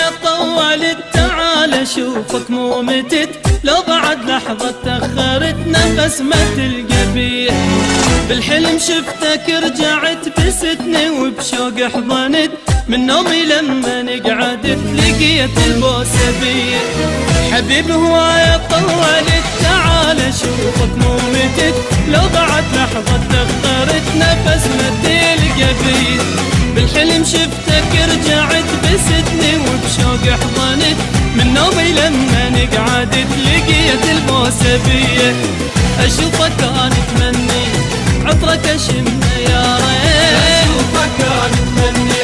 هواية طولت تعال اشوفك مو متت، لو بعد لحظة تأخرت نفس ما تلقى بيه. بالحلم شفتك رجعت بستني وبشوق حضنت، من نومي لما قعدت لقيت البوسة بيه. حبيب هواية طولت تعال اشوفك مو متت، لو بعد لحظة تأخرت نفس ما تلقى بيه. بالحلم شفتك رجعت بستني وبشوق حضنت، من نومي لما قعدت لقيت البوسة بيه. اشوفك كان تمني عطرك اشمه يا ريت، اشوفك كان تمني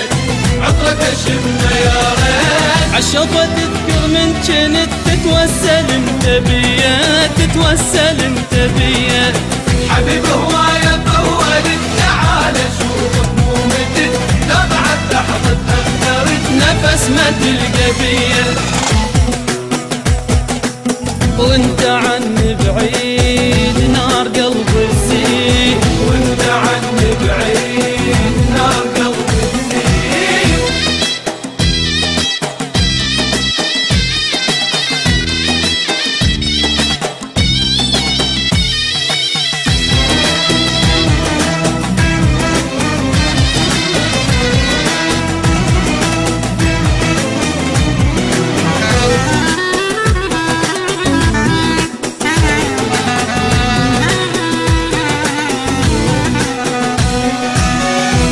عطرك اشمه يا ريت. عالشوفة تذكر من جنت تتوسل انت بيا، تتوسل انت بيا. حبيب هواية طولت تعال اشوفك مو متت، لو بعد لحظة تأخرت نفس ما تلقى بيا. وانت عني بعيد نار قلبي تزيد، وانت عني بعيد نار قلبي تزيد.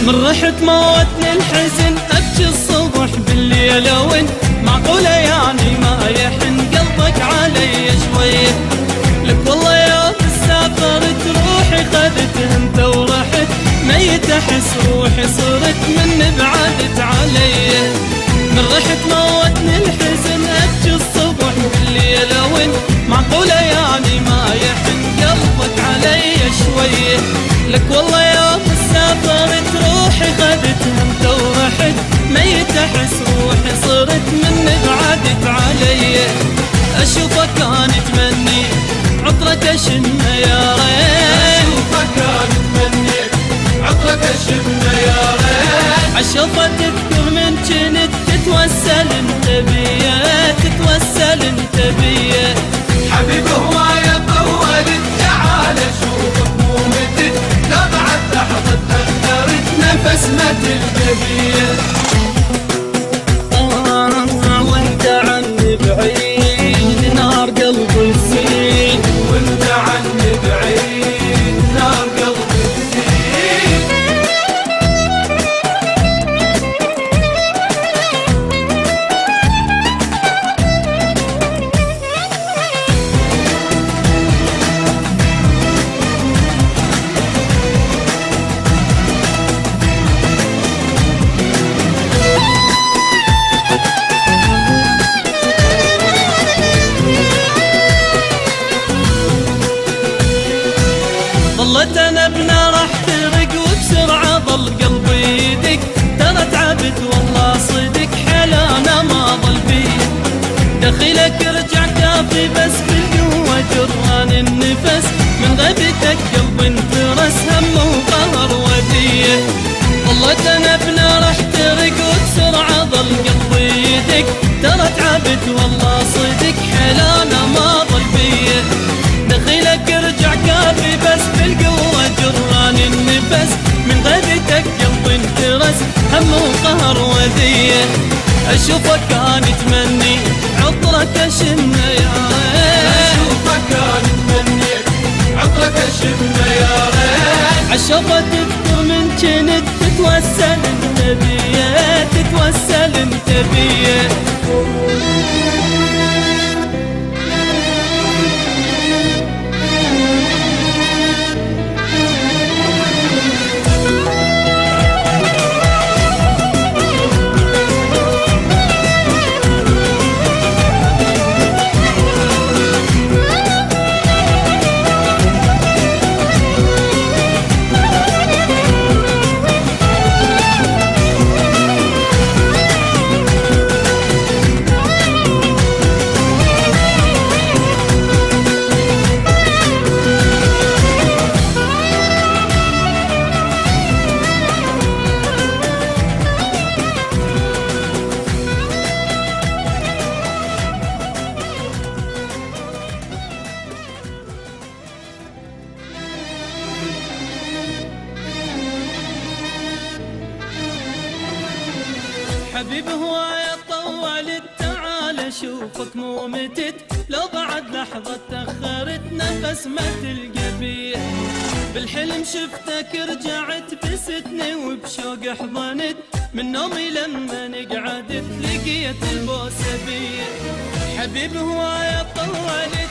من رحت موتني الحزن ابكي الصبح بالليل وين، معقولة يعني ما يحن قلبك علي شوية. لك والله يوم سافرت روحي خذت انت ورحت، ميت احس روحي صرت من بعدت علي. من رحت موتني الحزن ابكي الصبح بالليل وين، معقولة يعني ما يحن قلبك علي شوية. لك والله يوم سافرت روحي خذت انت ورحت، ميت احس روحي صرت من بعدت علي. اشوفك كان تمني عطرك اشمه يا ريت، اشوفك كان تمني عطرك اشمه يا ريت. عالشوفة تذكر من جنت تتوسل انت بيا، تتوسل انت بيا. حبيب هواية طولت تعال اشوفك مو متت، لو بعد لحظة تأخرت نفس ما تلقى بيه. وانت عني بعيد نار قلبي تزيد، وانت عني بعيد نار قلبي تزيد. ظلت انا بنار احترق وبسرعة ظل قلبي يدق، ترى تعبت والله صدق حيل انا ما ظل بي. دخيلك رجع كافي بس بالقوة جران النفس، من غيبتك قلبي انترس هم وقهر وديه. ظلت انا بنار احترق وبسرعة ظل قلبي يدق، ترى تعبت والله صدق حيل انا ما ظل بيه. دخيلك رجع كافي بس بالقوة جران النفس، من غيبتك قلبي انترس هم وقهر وديه. اشوفك كان تمني عطرك اشمه يا ريت، اشوفك كان تمني عطرك اشمه يا ريت. عالشوفة تذكر من جنت تتوسل انت بيا، تتوسل انت بيا. اشوفك مو متت، لو بعد لحظة تأخرت نفس ما تلقى بيه. بالحلم شفتك رجعت بستني وبشوق حضنت، من نومي لما نقعدت لقيت البوسة بيه. حبيب هواية طولت